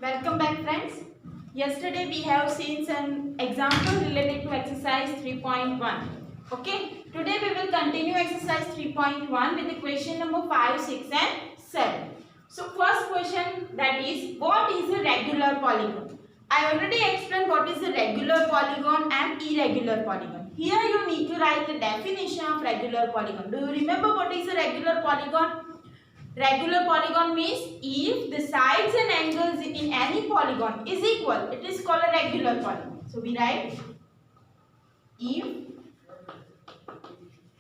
Welcome back, friends. Yesterday we have seen some example related to exercise 3.1. Okay, today we will continue exercise 3.1 with the question number 5, 6 and 7. So first question, that is, what is a regular polygon? I already explained what is a regular polygon and irregular polygon. Here you need to write the definition of regular polygon. Do you remember what is a regular polygon? Regular polygon means if the sides and angles in any polygon is equal, it is called a regular polygon. So we write if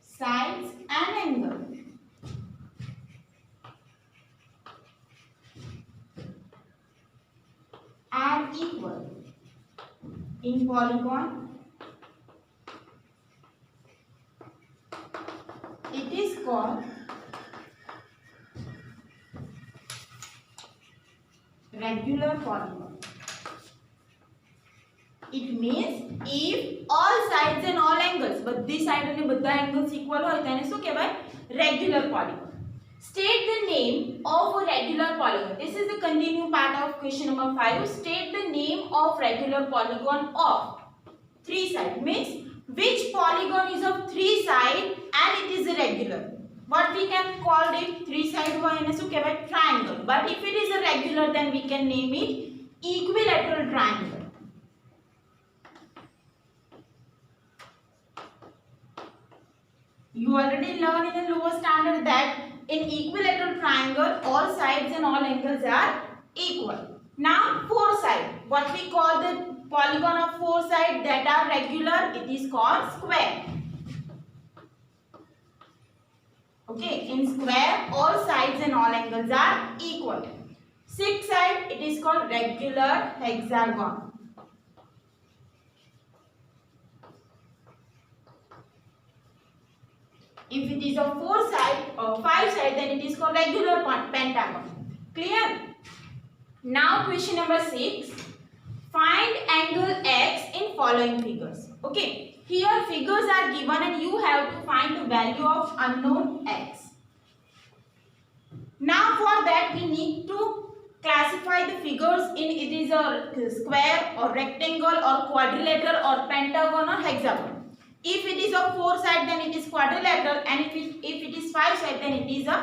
sides and angles are equal in polygon, it is called regular polygon. It means if all sides and all angles, બધી side અને બધા angles equal હોય તેને શું કહેવાય? Regular polygon. State the name of a regular polygon. This is the continuing part of question number 5. State the name of regular polygon of three sides. Means which polygon is of three sides and it is irregular. What we can call it three side હોય એને શું કહેવાય? Triangle. But if it is irregular, then we can name it equilateral triangle. You already learned in the lower standard that in equilateral triangle all sides and all angles are equal. Now four sides. What we call the polygon of four sides that are regular, it is called square. Okay, in square all sides and all angles are equal. Six side, it is called regular hexagon. If it is a four side or five side, then it is called regular pentagon. Clear? Now question number 6. Find angle x in following figures. Okay, here figures are given and you have to find the value of unknown x. Now for that we need to classify the figures in it is a square or rectangle or quadrilateral or pentagon or hexagon. If it is a four side, then it is quadrilateral, and if it is five side, then it is a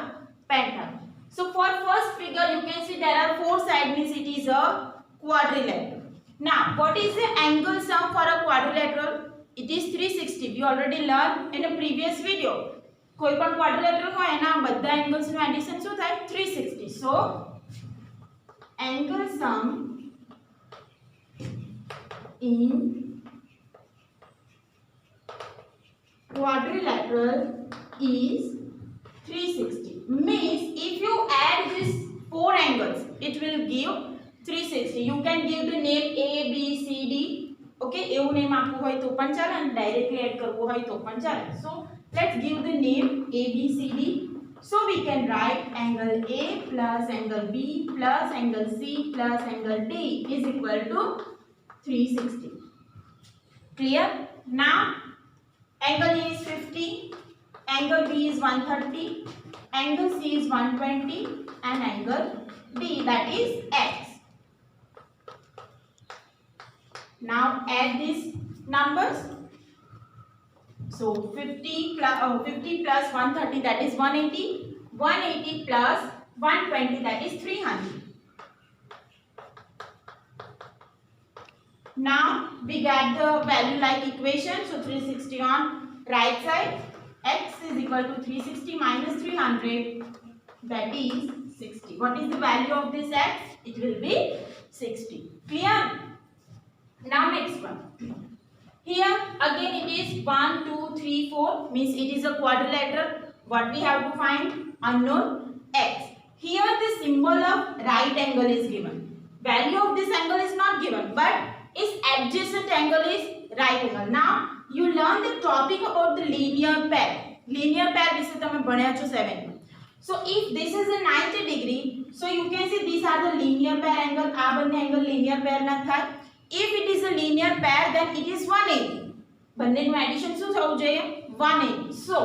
pentagon. So for first figure you can see there are four sides, means it is a quadrilateral. Now what is the angle sum for a quadrilateral? It is 360. We already learned in a previous video. કોઈ પણ quadrilateral હોય એના બધા angles નું addition શું થાય? 360. So angle sum in quadrilateral is 360. Means if you add these four angles, it will give 360. You can give the name A, B, C, D. Okay, એવું name આપવું હોય તો પણ ચાલે અને directly add કરવું હોય તો પણ ચાલે. So let's give the name A, B, C, D. So we can write angle A plus angle B plus angle C plus angle D is equal to 360. Clear? Now angle A is 50, angle B is 130, angle C is 120 and angle D, that is X. Now add these numbers. So 50 plus 130, that is 180, 180 plus 120, that is 300. Now we get the value like equation. So 360 on right side, x is equal to 360 minus 300, that is 60. What is the value of this x? It will be 60. Clear? Now next one. Here again it is 1, 2, 3, 4, means it is a quadrilateral. What we have to find? Unknown x. Here the symbol of right angle is given. Value of this angle is not given, but its adjacent angle is right angle. Now you learn the topic about the linear pair. Linear pair વિશે તમે ભણ્યા છો 7 માં. So if this is a 90 degree, so you can see these are the linear pair angle. આ બંને angle linear pair ના થાય. If it is a linear pair, then it is 180. બંનેનું addition શું થવું જોઈએ? 180. So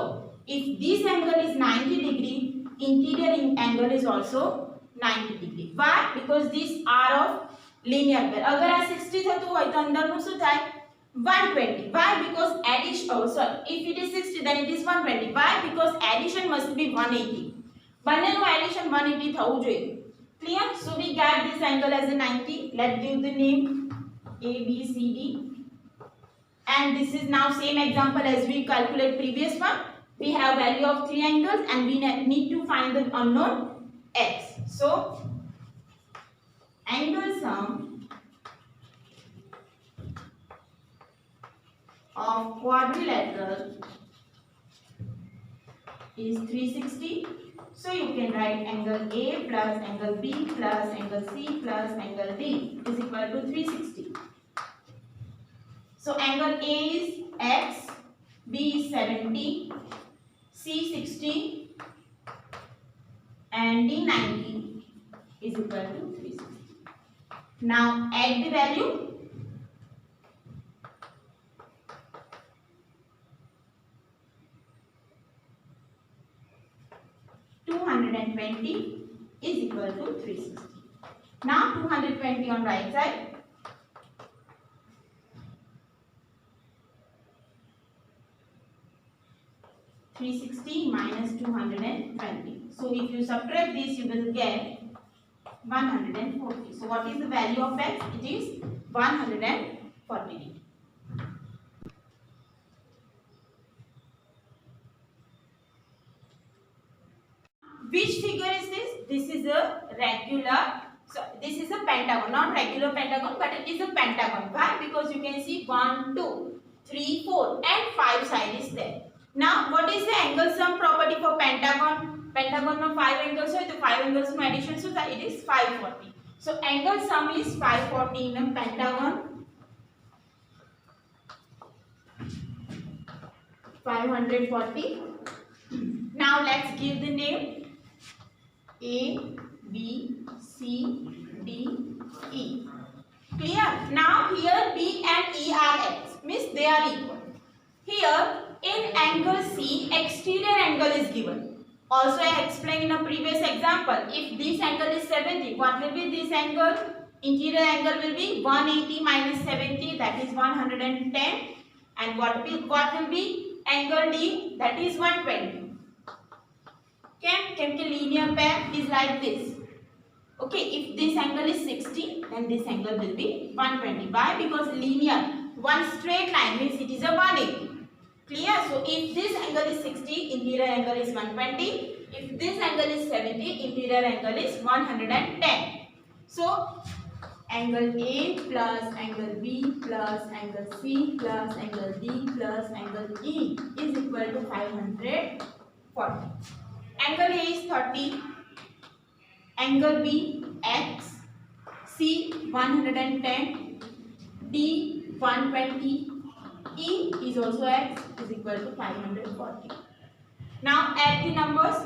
if this angle is 90 degree, interior angle is also 90 degree. Why? Because these are of linear pair. अगर આ 60 થતું હોય તો અંદરનું શું થાય 120. Why? Because addition, oh sorry, if it is 60 then it is 120. Why? Because addition must be 180. બંનેનું addition 180 થવું જોઈએ. Clear? So we get this angle as a 90. Let's give the name A, B, C, D. And this is now same example as we calculate previous one. We have value of 3 angles and we need to find the unknown x. So angle sum of quadrilateral is 360. So you can write angle A plus angle B plus angle C plus angle D is equal to 360. So angle A is x, B is 70, C 60 and D 90 is equal to 360. Now add the value. (220) is equal to 360. Now 220 on right side. 360 minus 220. So if you subtract this, you will get 140. So what is the value of x? It is 140. Which figure is this? This is a regular. So this is a pentagon, not regular pentagon, but it is a pentagon. Why? Because you can see 1, 2, 3, 4 and 5 side is there. Now what is the angle sum property for pentagon? Pentagon में 5 angles है तो 5 angles में addition so that it is 540. So angle sum is 540 in a pentagon. 540. Now let's give the name A, B, C, D, E. Clear? Now here B and E are x, means they are equal. Here in angle C, exterior angle is given. Also I explained in a previous example, if this angle is 70, what will be this angle? Interior angle will be 180 minus 70, that is 110. And what will be angle D? That is 120. Can linear pair is like this. Okay, if this angle is 60, then this angle will be 120. Why? Because linear, one straight line means it is a 180. Clear? So if this angle is 60, interior angle is 120. If this angle is 70, interior angle is 110. So angle A plus angle B plus angle C plus angle D plus angle E is equal to 540. Angle A is 30, angle B x, C 110, D 120, E is also x is equal to 540. Now add the numbers.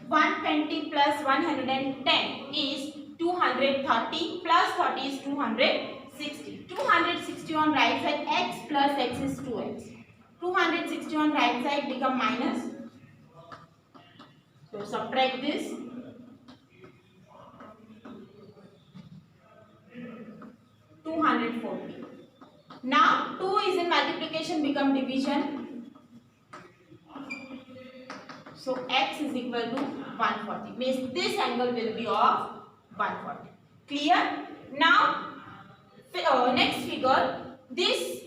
120 plus 110 is 230 plus 30 is 260. 260 on right side, x plus x is 2x. 260 on right side become minus. So subtract this. 240. Now 2 is in multiplication become division. So x is equal to 140. Means this angle will be of 140. Clear? Now next figure, this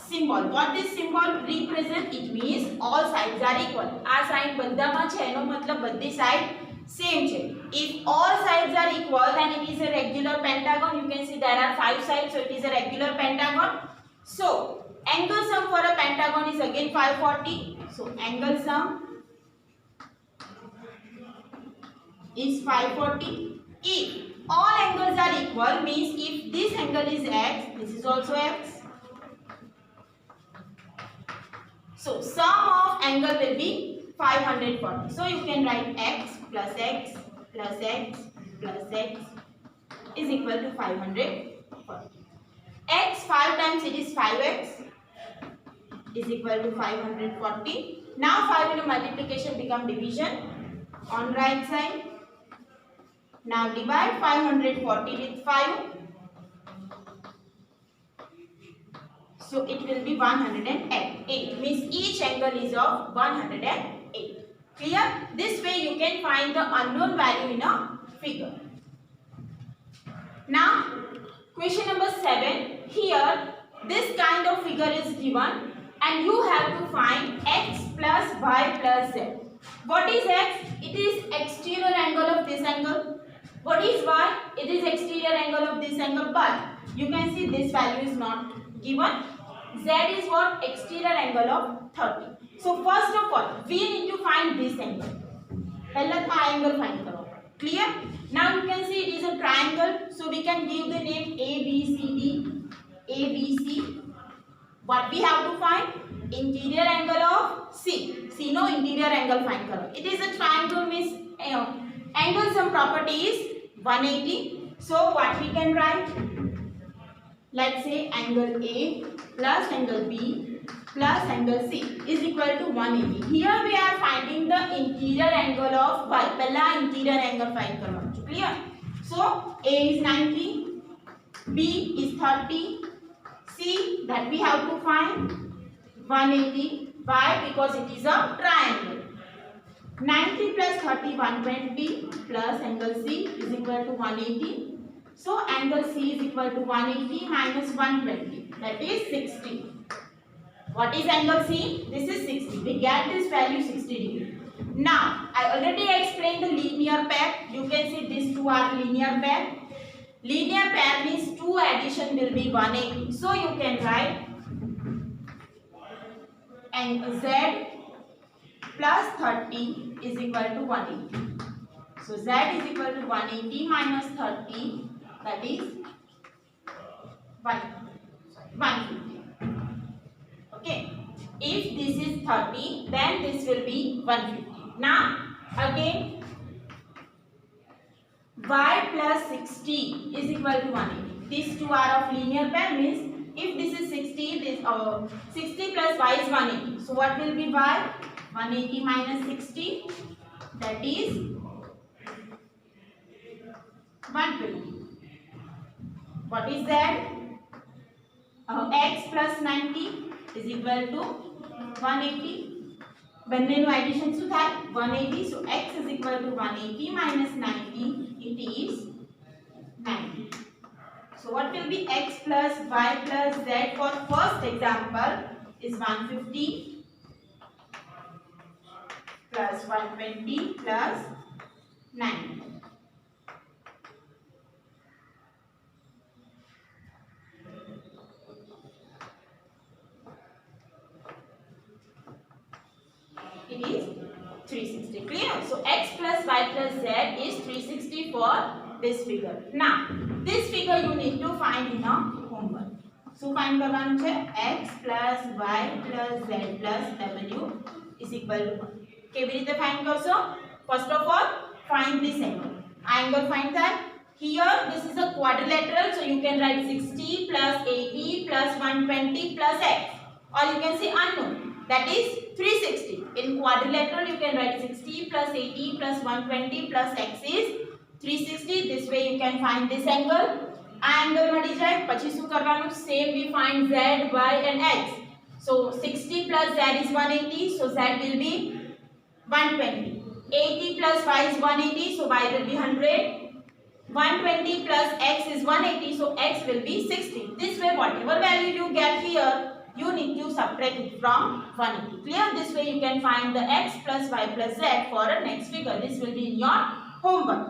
symbol. What this symbol represent? It means all sides are equal. આ side બધામાં છે એનો મતલબ બધી side same છે. If all sides are equal, then it is a regular pentagon. You can see there are 5 sides, so it is a regular pentagon. So angle sum for a pentagon is again 540. So angle sum is 540. If all angles are equal, means if this angle is x, this is also x. So sum of angle will be 540. So you can write x plus x plus x plus x is equal to 540. X 5 times it is 5x. is equal to 540. Now 5 into multiplication become division on right side. Now divide 540 with 5. So it will be 108. Means each angle is of 108. Clear? This way you can find the unknown value in a figure. Now question number 7. Here this kind of figure is given and you have to find x plus y plus z. What is x? It is exterior angle of this angle. What is y? It is exterior angle of this angle, but you can see this value is not given. Z is what? Exterior angle of 30. So first of all, we need to find this angle. पहला तो angle find करो. Clear? Now you can see it is a triangle. So we can give the name ABCD. ABC. What we have to find? Interior angle of C. C no interior angle find करो. It is a triangle means angle sum property is 180. So what we can write? Let's say angle A plus angle B plus angle C is equal to 180. Here we are finding the interior angle of y. पहला interior angle find करो. Clear? So A is 90, B is 30, C that we have to find 180. Why? Because it is a triangle. 90 plus 30 120 plus angle C is equal to 180. So angle C is equal to 180 minus 120, that is 60. What is angle C? This is 60. We get this value 60 degree. Now I already explained the linear pair. You can see these two are linear pair. Linear pair means 2 addition will be 180. So you can write and Z plus 30 is equal to 180. So Z is equal to 180 minus 30, that is 150. Okay. If this is 30, then this will be 150. Now again y plus 60 is equal to 180. These two are of linear pair means if this is 60, this 60 plus y is 180. So what will be y? 180 minus 60, that is 120. What is that? X plus 90 is equal to 180. બંનેનું addition શું થાય 180. So x is equal to 180 minus 90, it is 90. So what will be x plus y plus z for first example is 150 plus 120 plus 90. It is 360. Clear? So x plus y plus z is 360 for this figure. Now this figure you need to find in a homework. So find કરવાનું છે x plus y plus z plus w is equal to 1. કેવી રીતે find કરશો? First of all, find this angle. Angle find that. Here this is a quadrilateral, so you can write 60 plus 80 plus 120 plus x, or you can say unknown, that is 360. In quadrilateral you can write 60 plus 80 plus 120 plus x is 360. This way you can find this angle. આ angle મળી જાય પછી શું કરવાનું? Same we find z, y and x. So 60 plus z is 180, so z will be 120. 80 plus y is 180, so y will be 100. 120 plus x is 180, so x will be 60. This way whatever value you get here, you need to subtract it from 180. Clear? This way you can find the x plus y plus z for a next figure. This will be in your homework.